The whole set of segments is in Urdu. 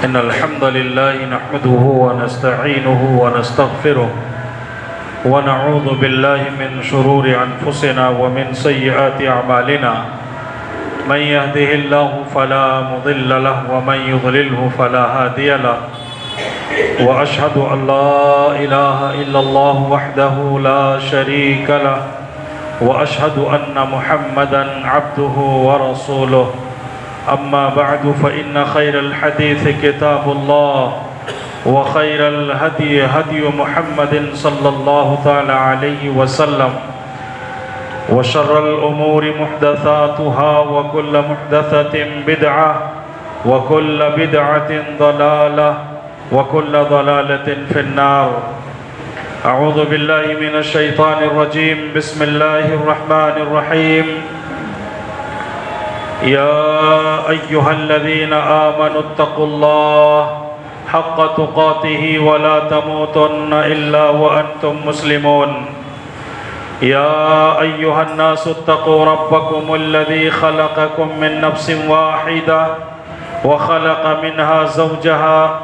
إن الحمد لله نحمده ونستعينه ونستغفره ونعوذ بالله من شرور أنفسنا ومن سيئات أعمالنا من يهده الله فلا مضل له ومن يضلله فلا هادي له وأشهد أن لا إله إلا الله وحده لا شريك له وأشهد أن محمدًا عبده ورسوله أما بعد فإن خير الحديث كتاب الله وخير الهدي هدي محمد صلى الله تعالى عليه وسلم وشر الأمور محدثاتها وكل محدثة بدعة وكل بدعة ضلالة وكل ضلالة في النار. أعوذ بالله من الشيطان الرجيم. بسم الله الرحمن الرحيم. يا أيها الذين آمنوا اتقوا الله حق تقاته ولا تموتن إلا وأنتم مسلمون. يا أيها الناس اتقوا ربكم الذي خلقكم من نفس واحدة وخلق منها زوجها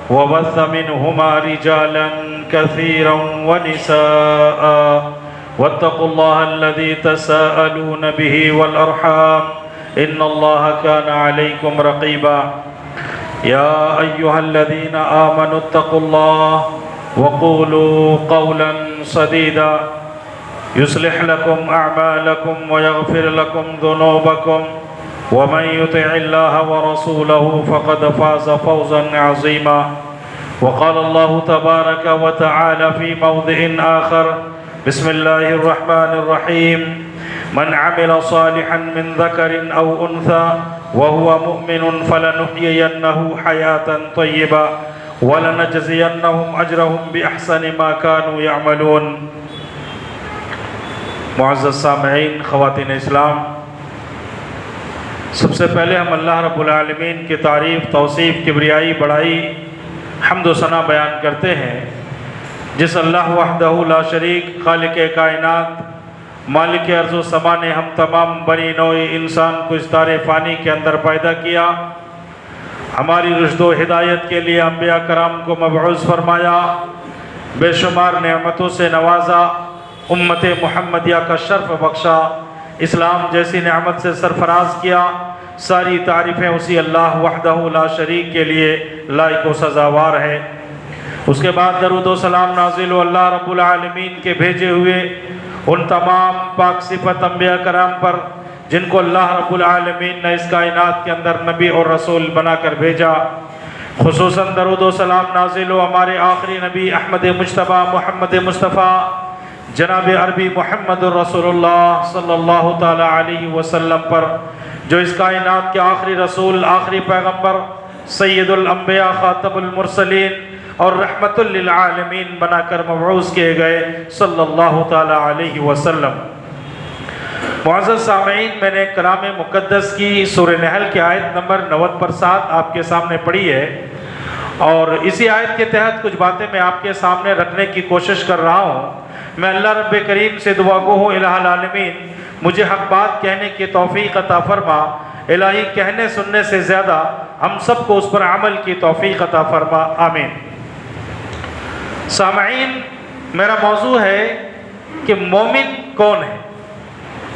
وبث منهما رجالا كثيرا ونساء واتقوا الله الذي تساءلون به والأرحام إن الله كان عليكم رقيبا. يا أيها الذين آمنوا اتقوا الله وقولوا قولا سديدا يصلح لكم أعمالكم ويغفر لكم ذنوبكم ومن يطع الله ورسوله فقد فاز فوزا عظيما. وقال الله تبارك وتعالى في موضع آخر. بسم الله الرحمن الرحيم. من عمل صالحا من ذكر أو أنثى وهو مؤمن فلنحيينه حياة طيبة ولنجزينهم أجرهم بأحسن ما كانوا يعملون. معزز سامعین، خواتین اسلام، سب سے پہلے ہم اللہ رب العالمین کی تعریف، توصیف، کبریائی، بڑائی، حمد و ثنا بیان کرتے ہیں جس اللہ وحدہ لا شریک، خالق کائنات، مالک ارض و سما نے ہم تمام بنی نوع انسان کو اس دار فانی کے اندر پیدا کیا، ہماری رشد و ہدایت کے لیے انبیاء کرام کو مبعوث فرمایا، بے شمار نعمتوں سے نوازا، امت محمدیہ کا شرف بخشا، اسلام جیسی نعمت سے سرفراز کیا. ساری تعریفیں اسی اللہ وحدہ لا شریک کے لیے لائق و سزاوار ہے. اس کے بعد درود و سلام نازل و اللہ رب العالمین کے بھیجے ہوئے ان تمام پاک صفت انبیاء کرام پر جن کو اللہ رب العالمین نے اس کائنات کے اندر نبی اور رسول بنا کر بھیجا. خصوصاً درود و سلام نازل و ہمارے آخری نبی احمد مجتبیٰ محمد مصطفیٰ جناب عربی محمد الرسول اللہ صلی اللہ تعالی علیہ وسلم پر، جو اس کائنات کے آخری رسول، آخری پیغمبر، سید الانبیاء، خاتم المرسلین اور رحمت للعالمین بنا کر مبعوث کیے گئے صلی اللہ تعالی علیہ وسلم. معزز سامعین، میں نے کلام مقدس کی سورہ نحل کی آیت نمبر 90 پر 7 آپ کے سامنے پڑھی ہے، اور اسی آیت کے تحت کچھ باتیں میں آپ کے سامنے رکھنے کی کوشش کر رہا ہوں. میں اللہ رب کریم سے دعا گو ہوں الہ العالمین مجھے حق بات کہنے کی توفیق عطا فرما. الہی کہنے سننے سے زیادہ ہم سب کو اس پر عمل کی توفیق عطا فرما. آمین. سامعین، میرا موضوع ہے کہ مومن کون ہے،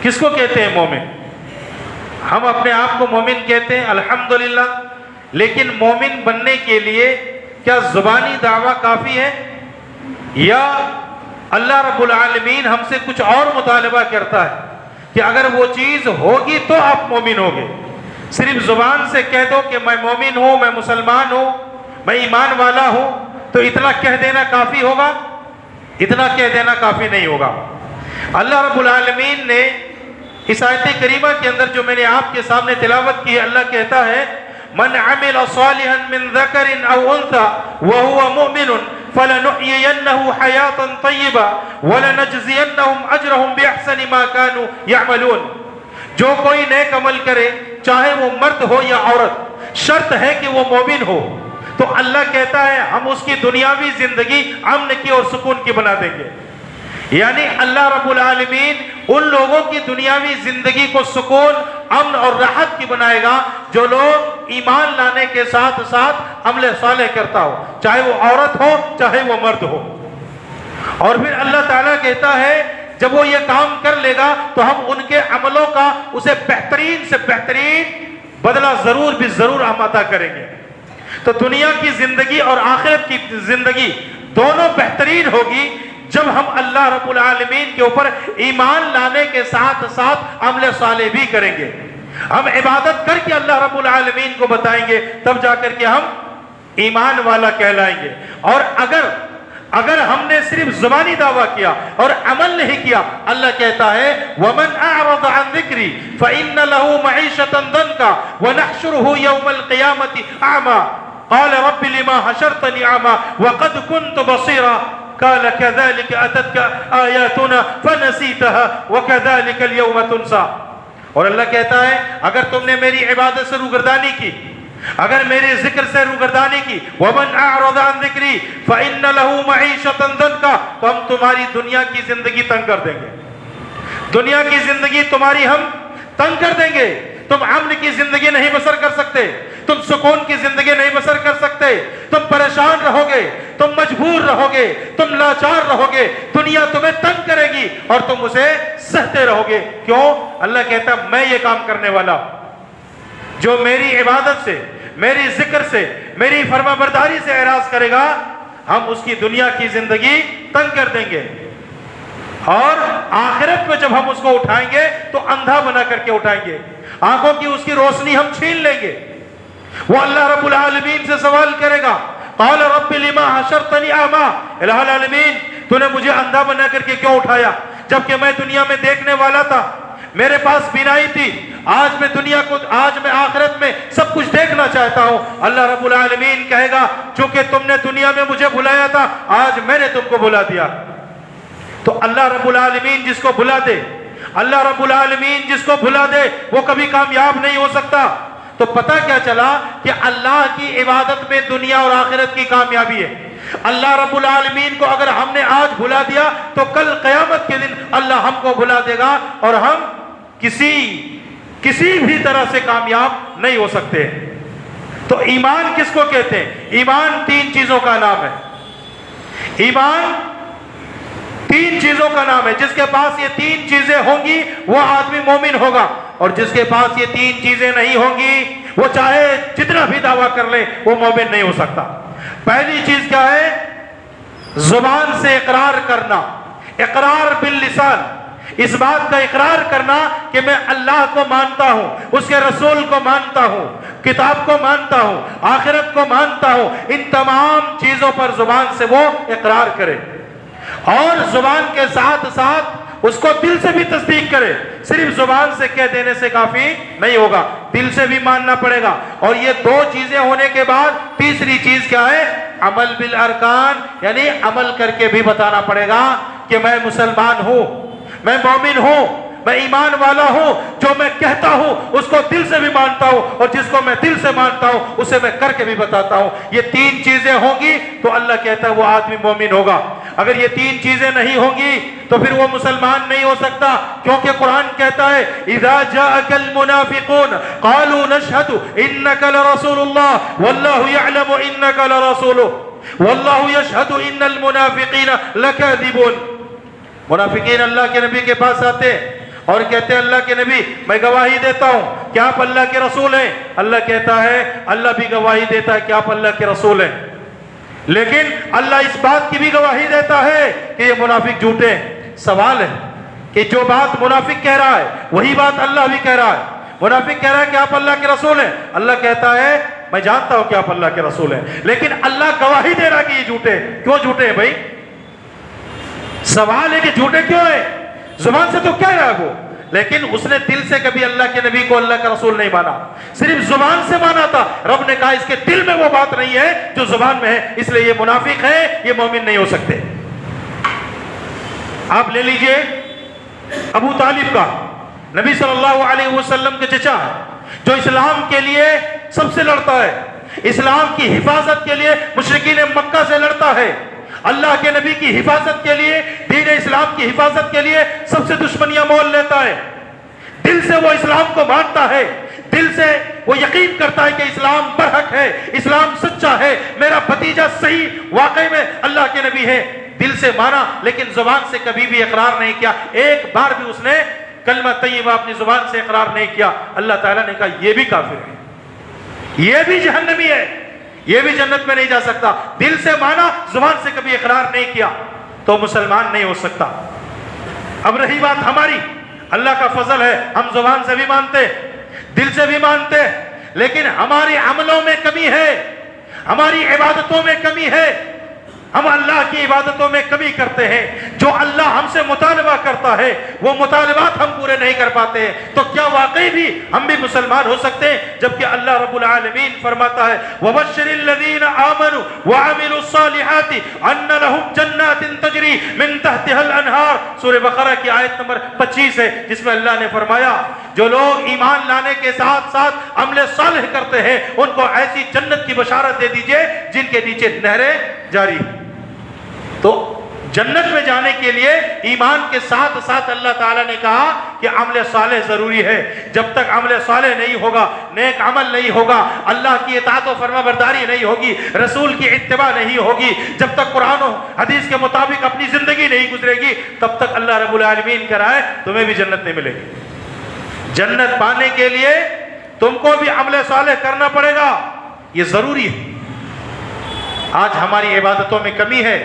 کس کو کہتے ہیں مومن. ہم اپنے آپ کو مومن کہتے ہیں الحمدللہ، لیکن مومن بننے کے لیے کیا زبانی دعویٰ کافی ہے، یا اللہ رب العالمین ہم سے کچھ اور مطالبہ کرتا ہے کہ اگر وہ چیز ہوگی تو آپ مومن ہوگے؟ صرف زبان سے کہہ دو کہ میں مومن ہوں، میں مسلمان ہوں، میں ایمان والا ہوں، تو اتنا کہہ دینا کافی ہوگا؟ اتنا کہہ دینا کافی نہیں ہوگا. اللہ رب العالمین نے اس آیت کریمہ کے اندر جو میں نے آپ کے سامنے تلاوت کی ہے، اللہ کہتا ہے من عمل صالحا من ذکر او انثى وهو مؤمن فلنحيينه حياة طيبة ولنجزينهم اجرهم باحسن ما كانوا يعملون. جو کوئی نیک عمل کرے، چاہے وہ مرد ہو یا عورت، شرط ہے کہ وہ مومن ہو، تو اللہ کہتا ہے ہم اس کی دنیاوی زندگی امن کی اور سکون کی بنا دیں گے. یعنی اللہ رب العالمین ان لوگوں کی دنیاوی زندگی کو سکون، امن اور راحت کی بنائے گا جو لوگ ایمان لانے کے ساتھ ساتھ عمل صالح کرتا ہو، چاہے وہ عورت ہو چاہے وہ مرد ہو۔ اور پھر اللہ تعالیٰ کہتا ہے جب وہ یہ کام کر لے گا تو ہم ان کے عملوں کا اسے بہترین سے بہترین بدلہ ضرور بھی ضرور ہم عطا کریں گے۔ تو دنیا کی زندگی اور آخرت کی زندگی دونوں بہترین ہوگی جب ہم اللہ رب العالمین کے اوپر ایمان لانے کے ساتھ ساتھ عمل صالح بھی کریں گے۔ ہم عبادت کر کے اللہ رب العالمین کو بتائیں گے، تب جا کر کے ہم ایمان والا کہلائیں گے۔ اور اگر ہم نے صرف زبانی دعویٰ کیا اور عمل نہیں کیا، اللہ کہتا ہے وَمَنْ أَعْرَضَ عَنْ ذِكْرِي فَإِنَّ لَهُ مَعِيشَةً ضَنْكًا وَنَحْشُرُهُ يَوْمَ الْقِيَامَةِ أَعْمَى قَالَ رَبِّ لِمَا حَشَرْتَنِي أَعْمَى وَقَدْ كُنْتُ بَصِيرًا قَالَ كَذَلِكَ أَتَتْكَ آيَاتُنَا فَنَسِيتَهَا وَكَذَلِكَ الْيَوْمَ تُنْسَى۔ اور اللہ کہتا ہے اگر تم نے میری عبادت سے روگردانی کی، اگر میرے ذکر سے روگردانی کی، وَمَنْ أَعْرَضَ عَنْ ذِكْرِي فَإِنَّ لَهُ مَعِيشَةً ضَنْكًا، تو ہم تمہاری دنیا کی زندگی تنگ کر دیں گے، دنیا کی زندگی تمہاری ہم تنگ کر دیں گے۔ تم امن کی زندگی نہیں بسر کر سکتے، تم سکون کی زندگی نہیں بسر کر سکتے، تم پریشان رہو گے، تم مجبور رہو گے، تم لاچار رہو گے، دنیا تمہیں تنگ کرے گی اور تم اسے سہتے رہو گے۔ کیوں؟ اللہ کہتا ہے میں یہ کام کرنے والا ہوں۔ جو میری عبادت سے، میری ذکر سے، میری فرما برداری سے اعراض کرے گا، ہم اس کی دنیا کی زندگی تنگ کر دیں گے، اور آخرت میں جب ہم اس کو اٹھائیں گے تو اندھا بنا کر کے اٹھائیں گے، آنکھوں کی اس کی روشنی ہم چھین لیں گے۔ وہ اللہ رب العالمین سے سوال کرے گا قال رب لما حشرتنی اعمی، الہ العالمین تو نے مجھے اندھا بنا کر کے کیوں اٹھایا جبکہ میں دنیا میں دیکھنے والا تھا، میرے پاس بینائی تھی، آج میں آخرت میں سب کچھ دیکھنا چاہتا ہوں۔ اللہ رب العالمین کہے گا چونکہ تم نے دنیا میں مجھے بلایا تھا، آج میں نے تم کو بلا دیا۔ تو اللہ رب العالمین جس کو بلا دے، اللہ رب العالمین جس کو بلا دے وہ کبھی کامیاب نہیں ہو سکتا۔ تو پتہ کیا چلا کہ اللہ کی عبادت میں دنیا اور آخرت کی کامیابی ہے۔ اللہ رب العالمین کو اگر ہم نے آج بھلا دیا تو کل قیامت کے دن اللہ ہم کو بھلا دے گا اور ہم کسی بھی طرح سے کامیاب نہیں ہو سکتے۔ تو ایمان کس کو کہتے ہیں؟ ایمان تین چیزوں کا نام ہے۔ ایمان تین چیزوں کا نام ہے۔ جس کے پاس یہ تین چیزیں ہوں گی وہ آدمی مومن ہوگا، اور جس کے پاس یہ تین چیزیں نہیں ہوں گی وہ چاہے جتنا بھی دعویٰ کر لے وہ مومن نہیں ہو سکتا۔ پہلی چیز کیا ہے؟ زبان سے اقرار کرنا، اقرار باللسان، اس بات کا اقرار کرنا کہ میں اللہ کو مانتا ہوں، اس کے رسول کو مانتا ہوں، کتاب کو مانتا ہوں، آخرت کو مانتا ہوں، ان تمام چیزوں پر زبان سے وہ اقرار کرے، اور زبان کے ساتھ ساتھ اس کو دل سے بھی تصدیق کرے۔ صرف زبان سے کہہ دینے سے کافی نہیں ہوگا، دل سے بھی ماننا پڑے گا۔ اور یہ دو چیزیں ہونے کے بعد تیسری چیز کیا ہے؟ عمل بالارکان، یعنی عمل کر کے بھی بتانا پڑے گا کہ میں مسلمان ہوں، میں مومن ہوں، میں ایمان والا ہوں، جو میں کہتا ہوں اس کو دل سے بھی مانتا ہوں، اور جس کو میں دل سے مانتا ہوں اسے میں کر کے بھی بتاتا ہوں۔ یہ تین چیزیں ہوں گی تو اللہ کہتا ہے وہ آدمی مومن ہوگا۔ اگر یہ تین چیزیں نہیں ہوں گی تو پھر وہ مسلمان نہیں ہو سکتا، کیونکہ قرآن کہتا ہے اذا جاءك المنافقون قالوا نشهد انك لرسول الله والله يعلم انك لرسوله والله يشهد ان المنافقين لكاذبون۔ منافقین اللہ کے نبی کے پاس آتے اور کہتے ہیں اللہ کے نبی میں گواہی دیتا ہوں کہ آپ اللہ کے رسول ہیں۔ اللہ کہتا ہے اللہ بھی گواہی دیتا ہے کہ آپ اللہ کے رسول ہیں، لیکن اللہ اس بات کی بھی گواہی دیتا ہے کہ یہ منافق جھوٹے ہیں۔ سوال ہے کہ جو بات منافق کہہ رہا ہے وہی بات اللہ بھی کہہ رہا ہے۔ منافق کہہ رہا ہے کہ آپ اللہ کے رسول ہیں، اللہ کہتا ہے میں جانتا ہوں کہ آپ اللہ کے رسول ہیں، لیکن اللہ گواہی دے رہا کہ یہ جھوٹے ہیں۔ کیوں جھوٹے ہیں بھائی؟ سوال ہے کہ جھوٹے کیوں ہیں؟ زبان سے تو کہہ رہا ہے وہ، لیکن اس نے دل سے کبھی اللہ کے نبی کو اللہ کا رسول نہیں مانا، صرف زبان سے مانا تھا۔ رب نے کہا اس کے دل میں وہ بات نہیں ہے جو زبان میں ہے، اس لیے یہ منافق ہے، یہ مومن نہیں ہو سکتے۔ آپ لے لیجئے ابو طالب کا، نبی صلی اللہ علیہ وسلم کے چچا ہے، جو اسلام کے لیے سب سے لڑتا ہے، اسلام کی حفاظت کے لیے مشرکین مکہ سے لڑتا ہے۔ اللہ کے نبی کی حفاظت کے لیے، دین اسلام کی حفاظت کے لیے سب سے دشمنیاں مول لیتا ہے۔ دل سے وہ اسلام کو مانتا ہے، دل سے وہ یقین کرتا ہے کہ اسلام برحق ہے، اسلام سچا ہے، میرا بھتیجا صحیح واقعی میں اللہ کے نبی ہے، دل سے مانا لیکن زبان سے کبھی بھی اقرار نہیں کیا، ایک بار بھی اس نے کلمہ طیبہ اپنی زبان سے اقرار نہیں کیا۔ اللہ تعالیٰ نے کہا یہ بھی کافر ہے، یہ بھی جہنمی ہے، یہ بھی جنت میں نہیں جا سکتا۔ دل سے مانا، زبان سے کبھی اقرار نہیں کیا تو مسلمان نہیں ہو سکتا۔ اب رہی بات ہماری، اللہ کا فضل ہے، ہم زبان سے بھی مانتے، دل سے بھی مانتے، لیکن ہماری عملوں میں کمی ہے، ہماری عبادتوں میں کمی ہے، ہم اللہ کی عبادتوں میں کمی کرتے ہیں۔ جو اللہ ہم سے مطالبہ کرتا ہے وہ مطالبات ہم پورے نہیں کر پاتے ہیں، تو کیا واقعی بھی ہم بھی مسلمان ہو سکتے ہیں؟ جبکہ اللہ رب العالمین فرماتا ہے وَبَشِّرِ الَّذِينَ آمَنُوا وَعَمِلُوا الصَّالِحَاتِ أَنَّ لَهُمْ جَنَّاتٍ تَجْرِي مِن تَحْتِهَا الْأَنْهَارُ۔ سورہ بقرہ کی آیت نمبر 25 ہے، جس میں اللہ نے فرمایا جو لوگ ایمان لانے کے ساتھ ساتھ عمل صالح کرتے ہیں ان کو ایسی جنت کی بشارت دے دیجئے جن کے نیچے نہریں جاری۔ تو جنت میں جانے کے لیے ایمان کے ساتھ ساتھ اللہ تعالیٰ نے کہا کہ عمل صالح ضروری ہے۔ جب تک عمل صالح نہیں ہوگا، نیک عمل نہیں ہوگا، اللہ کی اطاعت و فرما برداری نہیں ہوگی، رسول کی اتباع نہیں ہوگی، جب تک قرآن و حدیث کے مطابق اپنی زندگی نہیں گزرے گی، تب تک اللہ رب العالمین کرائے تمہیں بھی جنت نہیں ملے گی۔ جنت پانے کے لیے تم کو بھی عمل صالح کرنا پڑے گا، یہ ضروری ہے۔ آج ہماری عبادتوں میں کمی ہے،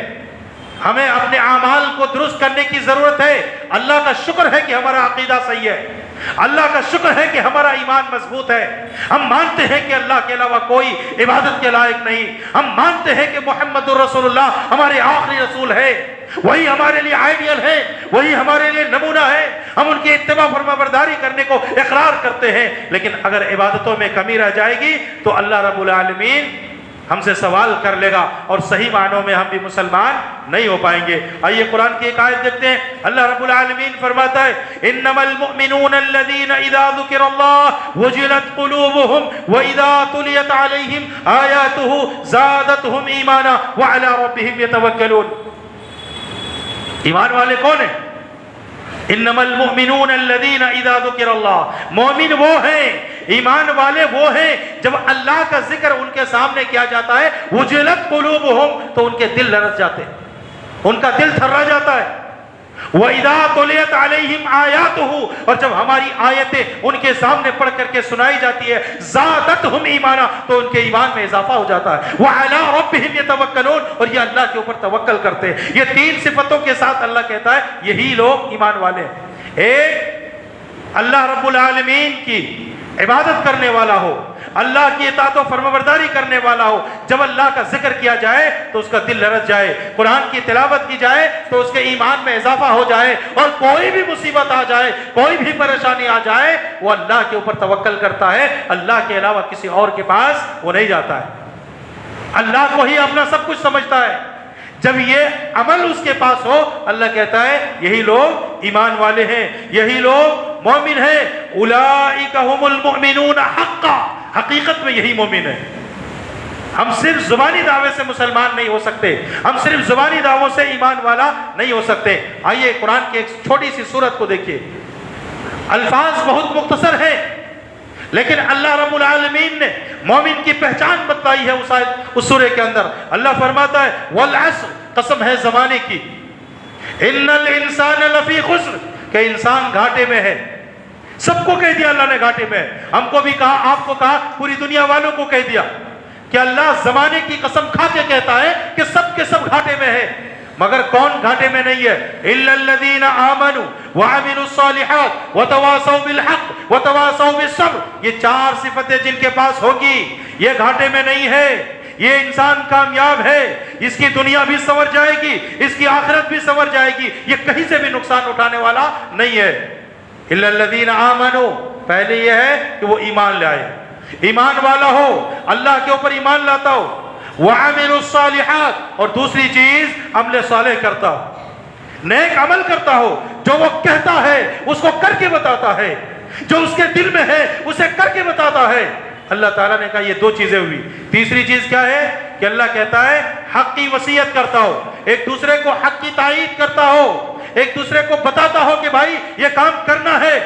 ہمیں اپنے اعمال کو درست کرنے کی ضرورت ہے۔ اللہ کا شکر ہے کہ ہمارا عقیدہ صحیح ہے، اللہ کا شکر ہے کہ ہمارا ایمان مضبوط ہے، ہم مانتے ہیں کہ اللہ کے علاوہ کوئی عبادت کے لائق نہیں، ہم مانتے ہیں کہ محمد الرسول اللہ ہمارے آخری رسول ہے، وہی ہمارے لیے آئیڈیل ہے، وہی ہمارے لیے نمونہ ہے، ہم ان کی اتباع فرما برداری کرنے کو اقرار کرتے ہیں۔ لیکن اگر عبادتوں میں کمی رہ جائے گی تو اللہ رب العالمین ہم سے سوال کر لے گا اور صحیح معنوں میں ہم بھی مسلمان نہیں ہو پائیں گے۔ آئیے قرآن کی ایک آیت دیکھتے ہیں، اللہ رب العالمین فرماتا ہے انما المؤمنون الذين اذا ذكر الله وجلت قلوبهم واذا تليت عليهم آياته زادتهم ایمانا وعلى ربهم يتوکلون۔ ایمان والے کون ہیں؟ انما المؤمنون الذين اذا ذكر الله، مومن وہ ہیں، ایمان والے وہ ہیں جب اللہ کا ذکر ان کے سامنے کیا جاتا ہے وجلت قلوبهم تو ان کے دل لرز جاتے ہیں، ان کا دل تھرا جاتا ہے۔ وَإِذَا تُلِيَتْ عَلَيْهِمْ آيَاتُهُ، اور جب ہماری آیتیں ان کے سامنے پڑھ کر کے سنائی جاتی ہے زادتهم ایمانا تو ان کے ایمان میں اضافہ ہو جاتا ہے۔ وَعَلَىٰ رَبِّهِمْ يَتَوَكَّلُونَ، اور یہ اللہ کے اوپر توکل کرتے ہیں۔ یہ تین صفتوں کے ساتھ اللہ کہتا ہے یہی لوگ ایمان والے ہیں۔ ایک، اللہ رب العالمین کی عبادت کرنے والا ہو، اللہ کی اطاعت و فرمانبرداری کرنے والا ہو، جب اللہ کا ذکر کیا جائے تو اس کا دل لرز جائے، قرآن کی تلاوت کی جائے تو اس کے ایمان میں اضافہ ہو جائے، اور کوئی بھی مصیبت آ جائے، کوئی بھی پریشانی آ جائے، وہ اللہ کے اوپر توکل کرتا ہے، اللہ کے علاوہ کسی اور کے پاس وہ نہیں جاتا ہے، اللہ کو ہی اپنا سب کچھ سمجھتا ہے۔ جب یہ عمل اس کے پاس ہو، اللہ کہتا ہے یہی لوگ ایمان والے ہیں، یہی لوگ مومن ہیں۔ اولئک هم المؤمنون حقا، حقیقت میں یہی مومن ہے۔ ہم صرف زبانی دعوے سے مسلمان نہیں ہو سکتے، ہم صرف زبانی دعووں سے ایمان والا نہیں ہو سکتے۔ آئیے قرآن کی ایک چھوٹی سی سورت کو دیکھیے، الفاظ بہت مختصر ہیں لیکن اللہ رب العالمین نے مومن کی پہچان بتائی ہے اس سورے کے اندر۔ اللہ فرماتا ہے والعصر، قسم ہے زمانے کی، ان الانسان لفی خسر، کہ انسان گھاٹے میں ہے۔ سب کو کہہ دیا اللہ نے گھاٹے میں ہے، ہم کو بھی کہا، آپ کو کہا، پوری دنیا والوں کو کہہ دیا کہ اللہ زمانے کی قسم کھا کے کہتا ہے کہ سب کے سب گھاٹے میں ہے، مگر کون گھاٹے میں نہیں ہے؟ الا الذين آمنوا وعملوا الصالحات وتواصوا بالحق وتواصوا بالصبر، یہ چار صفتیں جن کے پاس ہوگی یہ گھاٹے میں نہیں ہے، یہ انسان کامیاب ہے، اس کی دنیا بھی سنور جائے گی، اس کی آخرت بھی سنور جائے گی، یہ کہیں سے بھی نقصان اٹھانے والا نہیں ہے۔ الا الذين آمنوا، پہلے یہ ہے کہ وہ ایمان لائے، ایمان والا ہو، اللہ کے اوپر ایمان لاتا ہو، وَعَمِلُوا الصَّالِحَاتِ، اور دوسری چیز عمل صالح کرتا ہو، نیک عمل کرتا ہو، جو وہ کہتا ہے اس کو کر کے بتاتا ہے، جو اس کے دل میں ہے اسے کر کے بتاتا ہے۔ اللہ تعالیٰ نے کہا یہ دو چیزیں ہوئی۔ تیسری چیز کیا ہے کہ اللہ کہتا ہے حق کی وصیت کرتا ہو، ایک دوسرے کو حق کی تائید کرتا ہو، ایک دوسرے کو بتاتا ہو کہ بھائی یہ کام کرنا ہے،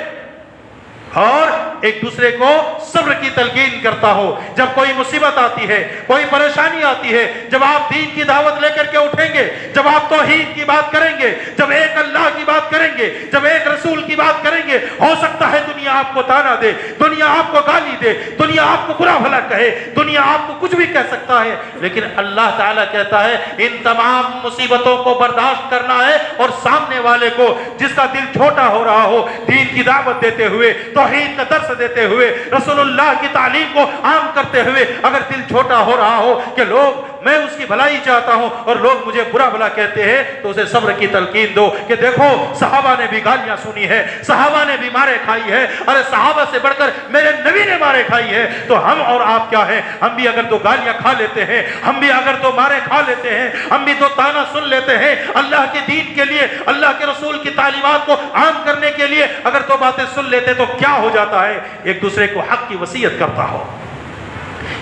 اور ایک دوسرے کو صبر کی تلقین کرتا ہو۔ جب کوئی مصیبت آتی ہے، کوئی پریشانی آتی ہے، جب آپ دین کی دعوت لے کر کے اٹھیں گے، جب آپ توحید کی بات کریں گے، جب ایک اللہ کی بات کریں گے، جب ایک رسول کی بات کریں گے، ہو سکتا ہے دنیا آپ کو تانا دے، دنیا آپ کو گالی دے، دنیا آپ کو برا بھلا کہے، دنیا آپ کو کچھ بھی کہہ سکتا ہے، لیکن اللہ تعالیٰ کہتا ہے ان تمام مصیبتوں کو برداشت کرنا ہے، اور سامنے والے کو جس کا دل چھوٹا ہو رہا ہو، دین کی دعوت دیتے ہوئے، توحید کا درس دیتے ہوئے، رسول اللہ کی تعلیم کو عام کرتے ہوئے، اگر دل چھوٹا ہو رہا ہو کہ لوگ میں اس کی بھلائی چاہتا ہوں اور لوگ مجھے برا بھلا کہتے ہیں، تو اسے صبر کی تلقین دو کہ دیکھو صحابہ نے بھی گالیاں سنی ہے، صحابہ نے بھی مارے کھائی ہے، ارے صحابہ سے بڑھ کر میرے نبی نے مارے کھائی ہے، تو ہم اور آپ کیا ہیں؟ ہم بھی اگر تو گالیاں کھا لیتے ہیں، ہم بھی اگر تو مارے کھا لیتے ہیں، ہم بھی تو تانا سن لیتے ہیں، اللہ کے دین کے لیے، اللہ کے رسول کی تعلیمات کو عام کرنے کے لیے اگر تو باتیں سن لیتے تو کیا ہو جاتا ہے؟ ایک دوسرے کو حق کی وصیت کرتا ہو۔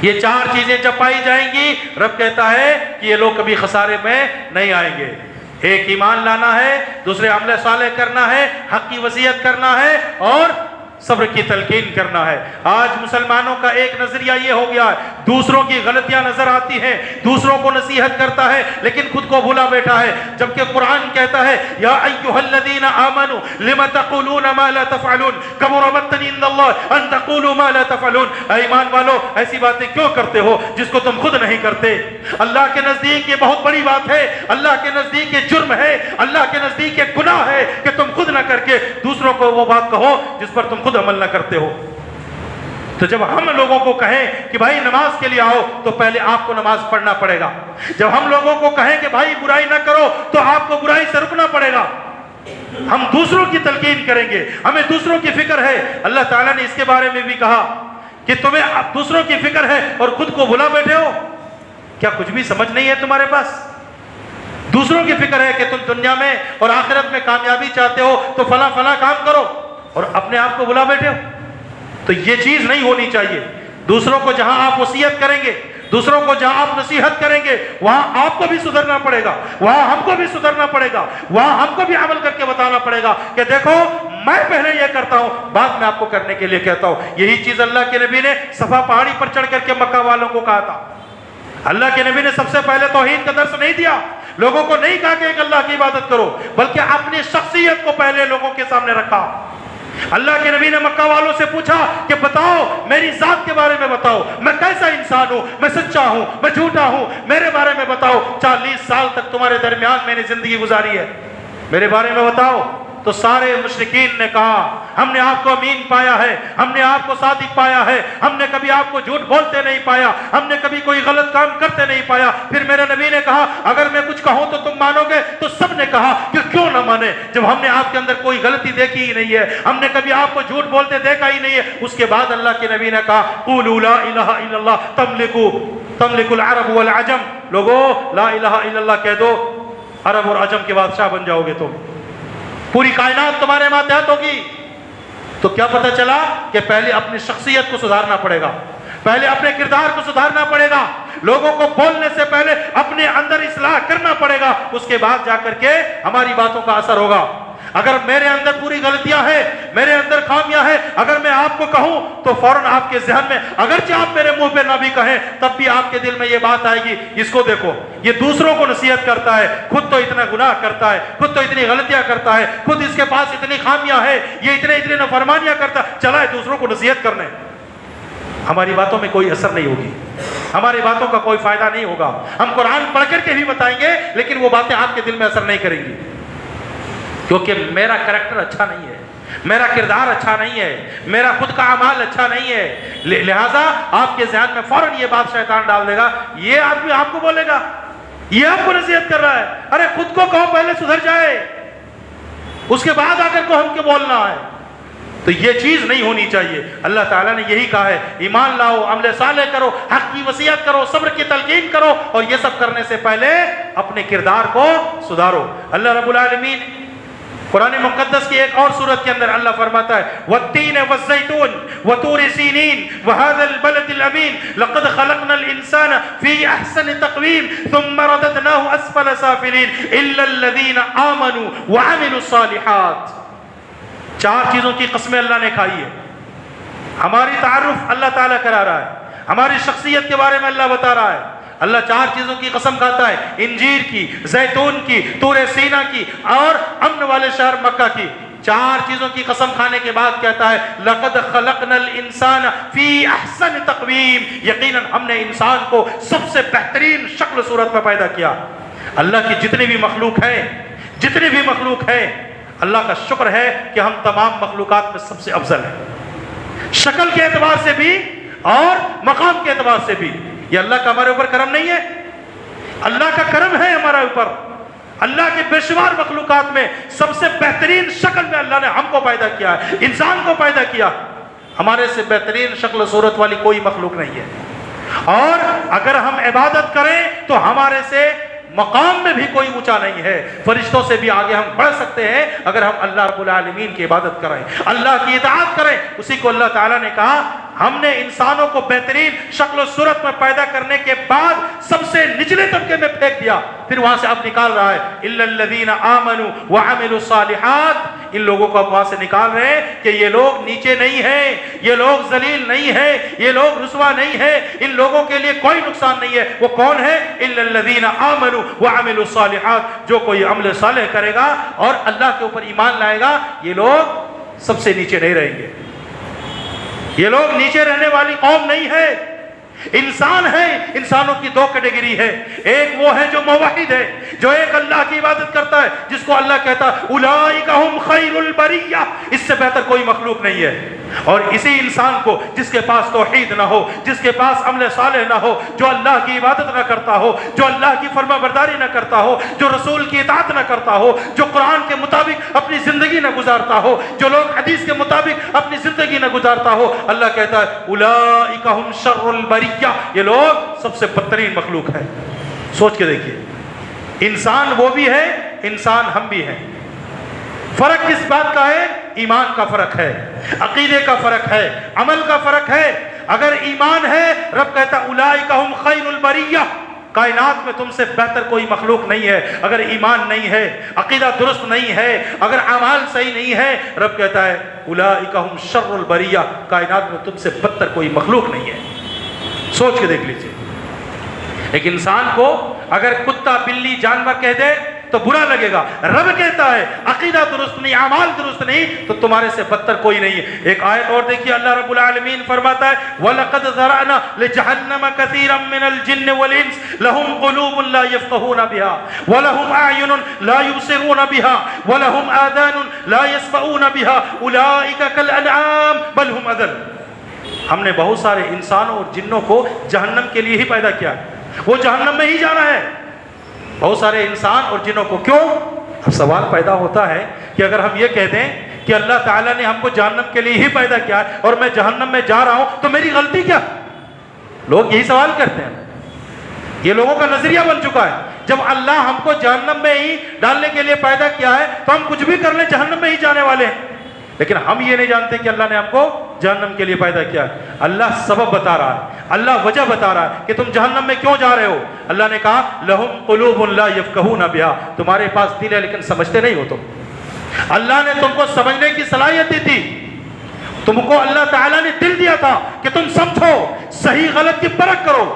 یہ چار چیزیں جب پائی جائیں گی، رب کہتا ہے کہ یہ لوگ کبھی خسارے میں نہیں آئیں گے۔ ایک ایمان لانا ہے، دوسرے عمل صالح کرنا ہے، حق کی وصیت کرنا ہے، اور صبر کی تلقین کرنا ہے۔ آج مسلمانوں کا ایک نظریہ یہ ہو گیا ہے، دوسروں کی غلطیاں نظر آتی ہیں، دوسروں کو نصیحت کرتا ہے لیکن خود کو بھولا بیٹھا ہے، جبکہ قرآن کہتا ہے یا ایھا الذین آمنوا لم تقولون ما لا تفعلون کبر مقتا عند اللہ ان تقولوا ما لا تفعلون۔ اے ایمان والو، ایسی باتیں کیوں کرتے ہو جس کو تم خود نہیں کرتے؟ اللہ کے نزدیک یہ بہت بڑی بات ہے، اللہ کے نزدیک یہ جرم ہے، اللہ کے نزدیک یہ گناہ ہے کہ تم خود نہ کر کے دوسروں کو وہ بات کہو جس پر تم خود عمل نہ کرتے ہو۔ تو جب ہم لوگوں کو کہیں کہ بھائی نماز کے لیے آؤ، تو پہلے آپ کو نماز پڑھنا پڑے گا۔ جب ہم لوگوں کو کہیں کہ بھائی برائی نہ کرو، تو آپ کو برائی سے رکنا پڑے گا۔ ہم دوسروں کی تلقین کریں گے، ہمیں دوسروں کی فکر ہے۔ اللہ تعالیٰ نے اس کے بارے میں بھی کہا کہ تمہیں اب دوسروں کی فکر ہے اور خود کو بھلا بیٹھے ہو، کیا کچھ بھی سمجھ نہیں ہے تمہارے پاس؟ دوسروں کی فکر ہے کہ تم دنیا میں اور آخرت میں کامیابی چاہتے ہو تو فلاں فلاں کام کرو، اور اپنے آپ کو بھلا بیٹھے ہو۔ تو یہ چیز نہیں ہونی چاہیے۔ دوسروں کو جہاں آپ وصیت کریں گے، دوسروں کو جہاں آپ نصیحت کریں گے، وہاں آپ کو بھی سدھرنا پڑے گا، وہاں ہم کو بھی سدھرنا پڑے گا، وہاں ہم کو بھی عمل کر کے بتانا پڑے گا کہ دیکھو میں پہلے یہ کرتا ہوں، بعد میں آپ کو کرنے کے لیے کہتا ہوں۔ یہی چیز اللہ کے نبی نے صفا پہاڑی پر چڑھ کر کے مکہ والوں کو کہا تھا۔ اللہ کے نبی نے سب سے پہلے توحید کا درس نہیں دیا، لوگوں کو نہیں کہا کہ ایک اللہ کی عبادت کرو، بلکہ اپنی شخصیت کو پہلے لوگوں کے سامنے رکھا۔ اللہ کے نبی نے مکہ والوں سے پوچھا کہ بتاؤ میری ذات کے بارے میں بتاؤ، میں کیسا انسان ہوں، میں سچا ہوں، میں جھوٹا ہوں، میرے بارے میں بتاؤ۔ 40 سال تک تمہارے درمیان میں نے زندگی گزاری ہے، میرے بارے میں بتاؤ۔ تو سارے مشرکین نے کہا ہم نے آپ کو امین پایا ہے، ہم نے آپ کو صادق پایا ہے، ہم نے کبھی آپ کو جھوٹ بولتے نہیں پایا، ہم نے کبھی کوئی غلط کام کرتے نہیں پایا۔ پھر میرے نبی نے کہا اگر میں کچھ کہوں تو تم مانو گے؟ تو سب نے کہا کہ کیوں نہ مانے، جب ہم نے آپ کے اندر کوئی غلطی دیکھی ہی نہیں ہے، ہم نے کبھی آپ کو جھوٹ بولتے دیکھا ہی نہیں ہے۔ اس کے بعد اللہ کے نبی نے کہا قولوا لا الہ الا اللہ تملک العرب والعجم، لوگو لا الہ الا اللہ کہہ دو، عرب اور عجم کے بادشاہ بن جاؤ گے تم، پوری کائنات تمہارے ماتحت ہوگی۔ تو کیا پتہ چلا کہ پہلے اپنی شخصیت کو سدھارنا پڑے گا، پہلے اپنے کردار کو سدھارنا پڑے گا، لوگوں کو بولنے سے پہلے اپنے اندر اصلاح کرنا پڑے گا، اس کے بعد جا کر کے ہماری باتوں کا اثر ہوگا۔ اگر میرے اندر پوری غلطیاں ہیں، میرے اندر خامیاں ہیں، اگر میں آپ کو کہوں تو فوراً آپ کے ذہن میں، اگرچہ آپ میرے منہ پہ نہ بھی کہیں تب بھی آپ کے دل میں یہ بات آئے گی، اس کو دیکھو یہ دوسروں کو نصیحت کرتا ہے، خود تو اتنا گناہ کرتا ہے، خود تو اتنی غلطیاں کرتا ہے، خود اس کے پاس اتنی خامیاں ہیں، یہ اتنے نافرمانیاں کرتا ہے، چلا ہے دوسروں کو نصیحت کرنے۔ ہماری باتوں میں کوئی اثر نہیں ہوگی، ہماری باتوں کا کوئی فائدہ نہیں ہوگا۔ ہم قرآن پڑھ کر کے بھی بتائیں گے لیکن وہ باتیں آپ کے دل میں اثر نہیں کریں گی، کیونکہ میرا کریکٹر اچھا نہیں ہے، میرا کردار اچھا نہیں ہے، میرا خود کا اعمال اچھا نہیں ہے۔ لہٰذا آپ کے ذہن میں فوراً یہ بات شیطان ڈال دے گا، یہ آدمی آپ کو بولے گا، یہ آپ کو نصیحت کر رہا ہے، ارے خود کو کہو پہلے سدھر جائے، اس کے بعد آ کر کو ہم کو بولنا ہے۔ تو یہ چیز نہیں ہونی چاہیے۔ اللہ تعالیٰ نے یہی کہا ہے ایمان لاؤ، عمل صالح کرو، حق کی وصیت کرو، صبر کی تلقین کرو، اور یہ سب کرنے سے پہلے اپنے کردار کو سدھارو۔ اللہ رب العالمین قرآن مقدس کی ایک اور صورت کے اندر اللہ فرماتا ہے والتین والزیتون وطور سینین وهذا البلد الامین لقد خلقنا الانسان فی احسن تقویم ثم رددناه اسفل سافلین الا الذین آمنوا وعملوا الصالحات. 4 چیزوں کی قسمیں اللہ نے کھائی ہے. ہماری تعارف اللہ تعالیٰ کرا رہا ہے, ہماری شخصیت کے بارے میں اللہ بتا رہا ہے. اللہ 4 چیزوں کی قسم کھاتا ہے, انجیر کی, زیتون کی, طور سینا کی اور امن والے شہر مکہ کی. 4 چیزوں کی قسم کھانے کے بعد کہتا ہے لقد خلقنا الانسان فی احسن تقویم, یقیناً ہم نے انسان کو سب سے بہترین شکل و صورت میں پیدا کیا. اللہ کی جتنی بھی مخلوق ہے اللہ کا شکر ہے کہ ہم تمام مخلوقات میں سب سے افضل ہیں, شکل کے اعتبار سے بھی اور مقام کے اعتبار سے بھی. یہ اللہ کا ہمارے اوپر کرم نہیں ہے؟ اللہ کا کرم ہے ہمارے اوپر. اللہ کے بے شمار مخلوقات میں سب سے بہترین شکل میں اللہ نے ہم کو پیدا کیا ہے, انسان کو پیدا کیا. ہمارے سے بہترین شکل و صورت والی کوئی مخلوق نہیں ہے. اور اگر ہم عبادت کریں تو ہمارے سے مقام میں بھی کوئی اونچا نہیں ہے. فرشتوں سے بھی آگے ہم بڑھ سکتے ہیں اگر ہم اللہ رب العالمین کی عبادت کریں, اللہ کی اطاعت کریں. اسی کو اللہ تعالیٰ نے کہا ہم نے انسانوں کو بہترین شکل و صورت میں پیدا کرنے کے بعد سب سے نچلے طبقے میں پھینک دیا, پھر وہاں سے اب نکال رہا ہے الا الذین آمنوا وعملوا الصالحات. ان لوگوں کو اب وہاں سے نکال رہے ہیں کہ یہ لوگ نیچے نہیں ہیں, یہ لوگ ذلیل نہیں ہیں, یہ لوگ رسوا نہیں ہیں, ان لوگوں کے لیے کوئی نقصان نہیں ہے. وہ کون ہے؟ الا الذین آمنوا وعملوا الصالحات. جو کوئی عمل صالح کرے گا اور اللہ کے اوپر ایمان لائے گا, یہ لوگ سب سے نیچے نہیں رہیں گے. یہ لوگ نیچے رہنے والی قوم نہیں ہے, انسان ہے. انسانوں کی 2 کیٹیگری ہے. ایک وہ ہے جو موحد ہے, جو ایک اللہ کی عبادت کرتا ہے, جس کو اللہ کہتا ہے اولئک هم خیر البریہ, اس سے بہتر کوئی مخلوق نہیں ہے. اور اسی انسان کو جس کے پاس توحید نہ ہو, جس کے پاس عمل صالح نہ ہو, جو اللہ کی عبادت نہ کرتا ہو, جو اللہ کی فرما برداری نہ کرتا ہو, جو رسول کی اطاعت نہ کرتا ہو, جو قرآن کے مطابق اپنی زندگی نہ گزارتا ہو, جو لوگ حدیث کے مطابق اپنی زندگی نہ گزارتا ہو, اللہ کہتا ہے اولئک هم شر البریہ, یہ لوگ سب سے بدترین مخلوق ہے. سوچ کے دیکھیے, انسان وہ بھی ہے, انسان ہم بھی ہیں. فرق کس بات کا ہے؟ ایمان کا فرق ہے, عقیدے کا فرق ہے, عمل کا فرق ہے. اگر ایمان ہے, رب کہتا اولئک هم خیر البریہ, کائنات میں تم سے بہتر کوئی مخلوق نہیں ہے. اگر ایمان نہیں ہے, عقیدہ درست نہیں ہے, اگر اعمال صحیح نہیں ہے, رب کہتا ہے اولئک هم شر البریہ, کائنات میں تم سے بدتر کوئی مخلوق نہیں ہے. سوچ کے دیکھ لیجئے, ایک انسان کو اگر کتا بلی جانور کہہ دے تو برا لگے گا. رب کہتا ہے عقیدہ درست نہیں, اعمال درست نہیں, تو تمہارے سے بدتر کوئی نہیں ہے. ایک آیت اور دیکھیے, اللہ رب العالمین فرماتا ہے وَلَقَدْ ذَرَعْنَا لِجَهَنَّمَ كَثِيرًا مِّنَ الْجِنِّ وَالْإِنسِ لَهُمْ قُلُوبٌ لَا يَفْقَهُونَ بِهَا وَلَهُمْ أَعْيُنٌ لَا يُبْصِرُونَ بِهَا وَلَهُمْ آذَانٌ لَا يَسْمَعُونَ بِهَا أُولَٰئِكَ كَالْأَنْعَامِ بَلْ هُمْ أَضَلُّ. ہم نے بہت سارے انسانوں اور جنوں کو جہنم کے لیے ہی پیدا کیا, وہ جہنم میں ہی جانا ہے. بہت سارے انسان اور جنوں کو کیوں؟ اب سوال پیدا ہوتا ہے کہ اگر ہم یہ کہہ دیں کہ اللہ تعالیٰ نے ہم کو جہنم کے لیے ہی پیدا کیا ہے اور میں جہنم میں جا رہا ہوں تو میری غلطی کیا؟ لوگ یہی سوال کرتے ہیں. یہ لوگوں کا نظریہ بن چکا ہے. جب اللہ ہم کو جہنم میں ہی ڈالنے کے لیے پیدا کیا ہے تو ہم کچھ بھی کر لیں جہنم میں ہی جانے والے ہیں. لیکن ہم یہ نہیں جانتے کہ اللہ نے ہم کو جہنم کے لیے پیدا کیا ہے. اللہ سبب بتا رہا ہے, اللہ وجہ بتا رہا ہے کہ تم جہنم میں کیوں جا رہے ہو. اللہ نے کہا لہم قلوب لا یفقہون بہا, تمہارے پاس دل ہے لیکن سمجھتے نہیں ہو تم. اللہ نے تم کو سمجھنے کی صلاحیت دی تھی, تم کو اللہ تعالیٰ نے دل دیا تھا کہ تم سمجھو, صحیح غلط کی پرکھ کرو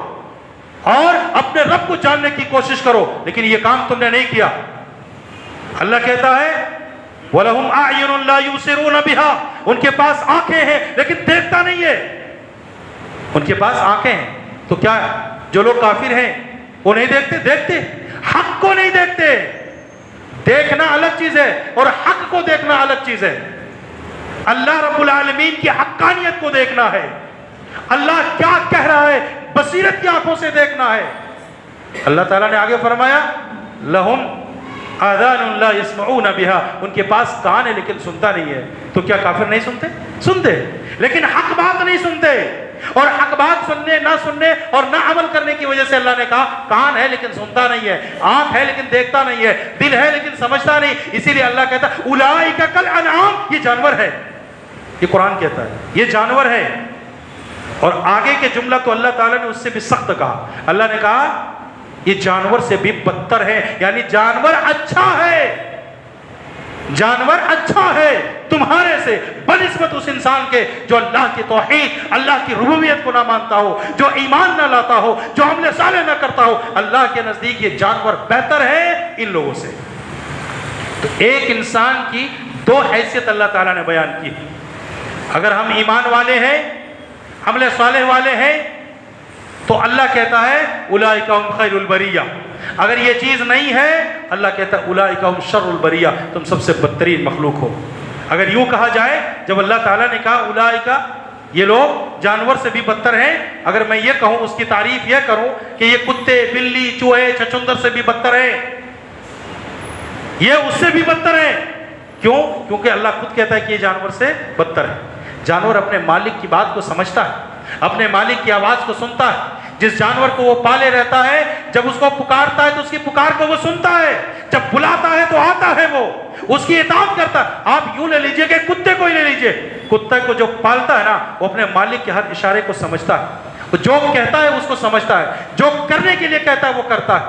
اور اپنے رب کو جاننے کی کوشش کرو, لیکن یہ کام تم نے نہیں کیا. اللہ کہتا ہے وَلَهُمْ أَعْيُنٌ لَا يُبْصِرُونَ بِهَا, ان کے پاس آنکھیں ہیں لیکن دیکھتا نہیں ہے. ان کے پاس آنکھیں ہیں تو کیا جو لوگ کافر ہیں وہ نہیں دیکھتے؟ دیکھتے, حق کو نہیں دیکھتے. دیکھنا الگ چیز ہے اور حق کو دیکھنا الگ چیز ہے. اللہ رب العالمین کی حقانیت کو دیکھنا ہے, اللہ کیا کہہ رہا ہے بصیرت کی آنکھوں سے دیکھنا ہے. اللہ تعالیٰ نے آگے فرمایا لہم آذان لا يسمعون بها, ان کے پاس کان ہے لیکن سنتا نہیں ہے. تو کیا کافر نہیں سنتے؟ سنتے, لیکن حق بات نہیں سنتے. اور حق بات سننے, نہ سننے اور نہ عمل کرنے کی وجہ سے اللہ نے کہا کان ہے لیکن سنتا نہیں ہے، آنکھ ہے لیکن دیکھتا نہیں ہے، دل ہے لیکن سمجھتا نہیں، اسی لیے اللہ کہتا ہے اولئک کالانعام، یہ جانور ہے، یہ قرآن کہتا ہے یہ جانور ہے۔ اور آگے کے جملہ تو اللہ تعالیٰ نے اس سے بھی سخت کہا، اللہ نے کہا یہ جانور سے بھی بدتر ہے، یعنی جانور اچھا ہے، جانور اچھا ہے تمہارے سے بنسبت اس انسان کے جو اللہ کی توحید، اللہ کی ربوبیت کو نہ مانتا ہو، جو ایمان نہ لاتا ہو، جو عمل صالح نہ کرتا ہو، اللہ کے نزدیک یہ جانور بہتر ہے ان لوگوں سے۔ تو ایک انسان کی دو حیثیت اللہ تعالیٰ نے بیان کی، اگر ہم ایمان والے ہیں، عمل صالح والے ہیں، تو اللہ کہتا ہے اولئک هم خیر البریہ، اگر یہ چیز نہیں ہے اللہ کہتا ہے اولئک هم شر البریہ، تم سب سے بدترین مخلوق ہو۔ اگر یوں کہا جائے، جب اللہ تعالیٰ نے کہا اولئک، یہ لوگ جانور سے بھی بدتر ہیں، اگر میں یہ کہوں، اس کی تعریف یہ کروں کہ یہ کتے، بلی، چوہے، چھچندر سے بھی بدتر ہے، یہ اس سے بھی بدتر ہے، کیوں؟ کیونکہ اللہ خود کہتا ہے کہ یہ جانور سے بدتر ہے۔ جانور اپنے مالک کی بات کو سمجھتا ہے، اپنے مالک کی آواز کو سنتا ہے، جس جانور کو وہ پالے رہتا ہے جب اس کو پکارتا ہے تو اس کی پکار کو وہ سنتا ہے، جب بلاتا ہے تو آتا ہے، وہ اس کی اطاعت کرتا ہے۔ آپ یوں لے لیجئے کہ کتے کو ہی لے لیجئے، کتے کو جو پالتا ہے نا وہ اپنے مالک کے ہر اشارے کو سمجھتا ہے، جو کہتا ہے اس کو سمجھتا ہے، جو کرنے کے لیے کہتا ہے وہ کرتا ہے۔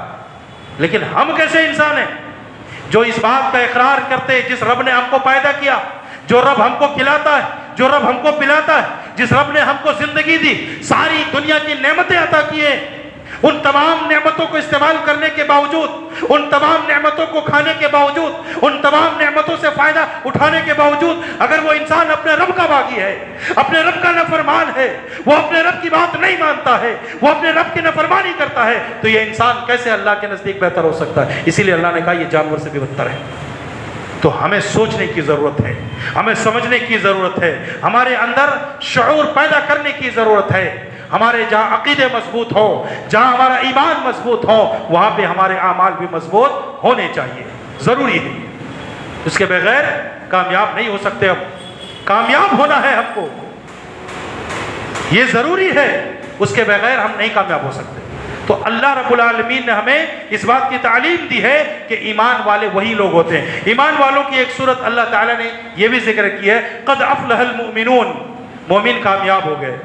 لیکن ہم کیسے انسان ہیں جو اس بات کا اقرار کرتے ہیں جس رب نے ہم کو پیدا کیا، جو رب ہم کو کھلاتا ہے، جو رب ہم کو پلاتا ہے، جس رب نے ہم کو زندگی دی، ساری دنیا کی نعمتیں عطا کیے، ان تمام نعمتوں کو استعمال کرنے کے باوجود، ان تمام نعمتوں کو کھانے کے باوجود، ان تمام نعمتوں سے فائدہ اٹھانے کے باوجود اگر وہ انسان اپنے رب کا باغی ہے، اپنے رب کا نافرمان ہے، وہ اپنے رب کی بات نہیں مانتا ہے، وہ اپنے رب کی نافرمانی کرتا ہے، تو یہ انسان کیسے اللہ کے نزدیک بہتر ہو سکتا ہے؟ اسی لیے اللہ نے کہا یہ جانور سے بھی بدتر ہے۔ تو ہمیں سوچنے کی ضرورت ہے، ہمیں سمجھنے کی ضرورت ہے، ہمارے اندر شعور پیدا کرنے کی ضرورت ہے۔ ہمارے جہاں عقیدے مضبوط ہو، جہاں ہمارا ایمان مضبوط ہو، وہاں پہ ہمارے اعمال بھی مضبوط ہونے چاہیے، ضروری ہے۔ اس کے بغیر کامیاب نہیں ہو سکتے، ہم کامیاب ہونا ہے ہم کو، یہ ضروری ہے، اس کے بغیر ہم نہیں کامیاب ہو سکتے۔ تو اللہ رب العالمین نے ہمیں اس بات کی تعلیم دی ہے کہ ایمان والے وہی لوگ ہوتے ہیں۔ ایمان والوں کی ایک صورت اللہ تعالیٰ نے یہ بھی ذکر کی ہے، قد افلح المؤمنون، مومن کامیاب ہو گئے۔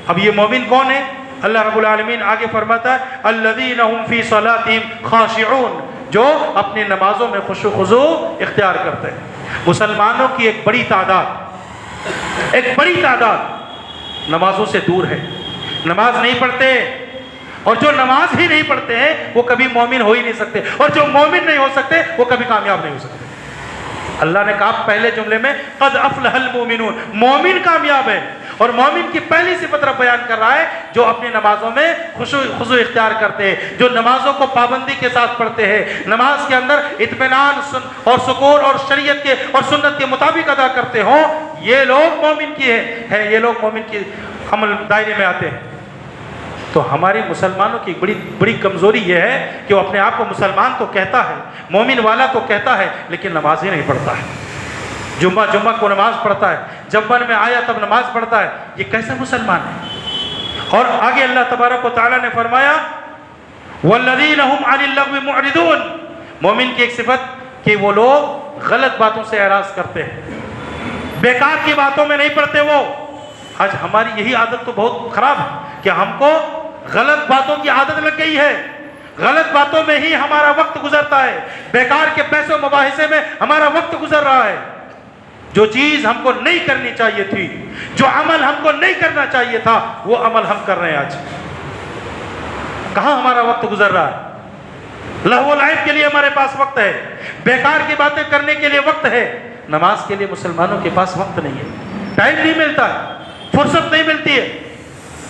اب یہ مومن کون ہے؟ اللہ رب العالمین آگے فرماتا ہے الذین هم فی صلاتہم خاشعون، جو اپنی نمازوں میں خشوع و خضوع اختیار کرتے ہیں۔ مسلمانوں کی ایک بڑی تعداد نمازوں سے دور ہے، نماز نہیں پڑھتے، اور جو نماز ہی نہیں پڑھتے ہیں وہ کبھی مومن ہو ہی نہیں سکتے، اور جو مومن نہیں ہو سکتے وہ کبھی کامیاب نہیں ہو سکتے۔ اللہ نے کہا پہلے جملے میں قد افلح المؤمنون، مومن کامیاب ہے، اور مومن کی پہلی صفت رب بیان کر رہا ہے جو اپنی نمازوں میں خضوع اختیار کرتے ہیں، جو نمازوں کو پابندی کے ساتھ پڑھتے ہیں، نماز کے اندر اطمینان اور سکون اور شریعت کے اور سنت کے مطابق ادا کرتے ہوں، یہ لوگ مومن کی ہے، یہ لوگ مومن کی عمل دائرے میں آتے ہیں۔ تو ہماری مسلمانوں کی بڑی کمزوری یہ ہے کہ وہ اپنے آپ کو مسلمان تو کہتا ہے، مومن والا تو کہتا ہے، لیکن نماز ہی نہیں پڑھتا ہے۔ جمعہ کو نماز پڑھتا ہے، جب من میں آیا تب نماز پڑھتا ہے، یہ کیسا مسلمان ہے؟ اور آگے اللہ تبارک و تعالیٰ نے فرمایا وَالَّذِينَ هُمْ عَنِ اللَّغْوِ مُعْرِضُونَ، مومن کی ایک صفت کہ وہ لوگ غلط باتوں سے اعراض کرتے ہیں، بیکار کی باتوں میں نہیں پڑھتے۔ وہ آج ہماری یہی عادت تو بہت خراب ہے کہ ہم کو غلط باتوں کی عادت لگ گئی ہے، غلط باتوں میں ہی ہمارا وقت گزرتا ہے، بیکار کے پیسوں مباحثے میں ہمارا وقت گزر رہا ہے۔ جو چیز ہم کو نہیں کرنی چاہیے تھی، جو عمل ہم کو نہیں کرنا چاہیے تھا، وہ عمل ہم کر رہے ہیں۔ آج کہاں ہمارا وقت گزر رہا ہے؟ لہو و لعب کے لیے ہمارے پاس وقت ہے، بیکار کی باتیں کرنے کے لیے وقت ہے، نماز کے لیے مسلمانوں کے پاس وقت نہیں ہے، ٹائم نہیں ملتا ہے، فرصت نہیں ملتی ہے۔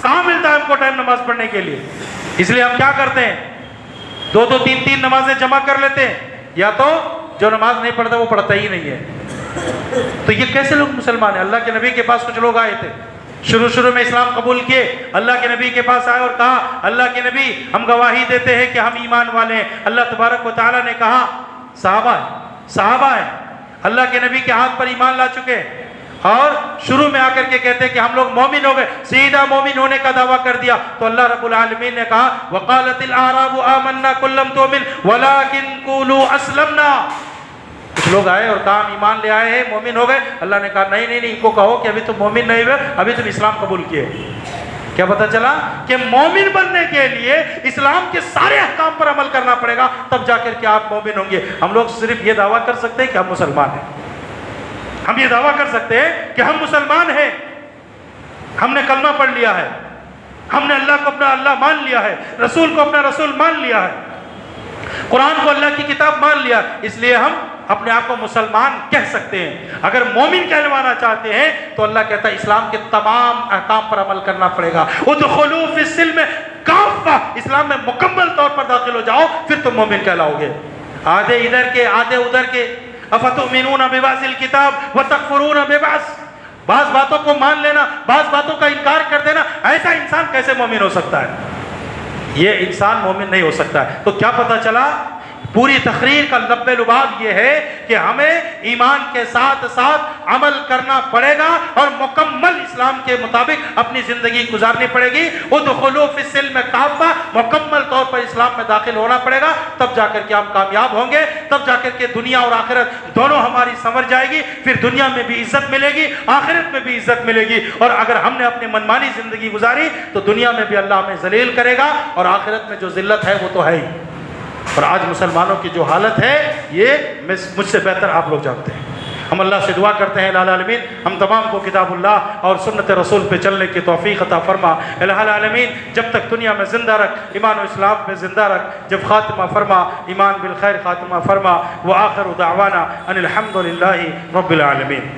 کہاں ملتا ہے ہم کو ٹائم نماز پڑھنے کے لیے؟ اس لیے ہم کیا کرتے ہیں، دو تین نمازیں جمع کر لیتے ہیں، یا تو جو نماز نہیں پڑھتا وہ پڑھتا ہی نہیں ہے۔ تو یہ کیسے لوگ مسلمان ہیں؟ اللہ کے نبی کے پاس کچھ لوگ آئے تھے، شروع میں اسلام قبول کیے، اللہ کے نبی کے پاس آئے اور کہا اللہ کے نبی ہم گواہی دیتے ہیں کہ ہم ایمان والے ہیں۔ اللہ تبارک و تعالیٰ نے کہا صحابہ ہیں، اللہ کے نبی کے ہاتھ پر ایمان لا چکے، اور شروع میں آ کر کے کہتے ہیں کہ ہم لوگ مومن ہو گئے، سیدھا مومن ہونے کا دعویٰ کر دیا، تو اللہ رب العالمین نے کہا وقالت الاعراب آمنا قل لم تؤمن ولکن قولوا اسلمنا۔ کچھ لوگ آئے اور کہا ایمان لے آئے ہیں، مومن ہو گئے، اللہ نے کہا نہیں ان کو کہو کہ ابھی تم مومن نہیں ہوئے، ابھی تم اسلام قبول کیے۔ کیا پتہ چلا کہ مومن بننے کے لیے اسلام کے سارے احکام پر عمل کرنا پڑے گا، تب جا کر کے آپ مومن ہوں گے۔ ہم لوگ صرف یہ دعویٰ کر سکتے ہیں کہ ہم مسلمان ہیں، ہم یہ دعویٰ کر سکتے ہیں کہ ہم مسلمان ہیں، ہم نے کلمہ پڑھ لیا ہے، ہم نے اللہ کو اپنا اللہ مان لیا ہے، رسول کو اپنا رسول مان لیا ہے، قرآن کو اللہ کی کتاب مان لیا، اس لیے ہم اپنے آپ کو مسلمان کہہ سکتے ہیں۔ اگر مومن کہلوانا چاہتے ہیں تو اللہ کہتا ہے اسلام کے تمام احکام پر عمل کرنا پڑے گا۔ ادخلوا فی السلم کافہ، اسلام میں مکمل طور پر داخل ہو جاؤ، پھر تم مومن کہلاؤ گے۔ آدھے ادھر کے آدھے ادھر کے، افتؤمنون ببعض الکتاب وتکفرون ببعض، بعض باتوں کو مان لینا، بعض باتوں کا انکار کر دینا، ایسا انسان کیسے مومن ہو سکتا ہے؟ یہ انسان مومن نہیں ہو سکتا ہے۔ تو کیا پتہ چلا؟ پوری تقریر کا لب لباب یہ ہے کہ ہمیں ایمان کے ساتھ ساتھ عمل کرنا پڑے گا اور مکمل اسلام کے مطابق اپنی زندگی گزارنی پڑے گی۔ ادخلوا فی السلم کافہ، مکمل طور پر اسلام میں داخل ہونا پڑے گا، تب جا کر کے ہم کامیاب ہوں گے، تب جا کر کے دنیا اور آخرت دونوں ہماری سنور جائے گی، پھر دنیا میں بھی عزت ملے گی، آخرت میں بھی عزت ملے گی۔ اور اگر ہم نے اپنی منمانی زندگی گزاری تو دنیا میں بھی اللہ ہمیں ذلیل کرے گا، اور آخرت میں جو ذلت ہے وہ تو ہے ہی۔ اور آج مسلمانوں کی جو حالت ہے یہ مجھ سے بہتر آپ لوگ جانتے ہیں۔ ہم اللہ سے دعا کرتے ہیں الہ العالمین ہم تمام کو کتاب اللہ اور سنت رسول پہ چلنے کی توفیق عطا فرما۔ الہ العالمین جب تک دنیا میں زندہ رکھ، ایمان و اسلام پہ زندہ رکھ، جب خاتمہ فرما ایمان بالخیر خاتمہ فرما۔ وآخر دعوانا ان الحمد للہ رب العالمین۔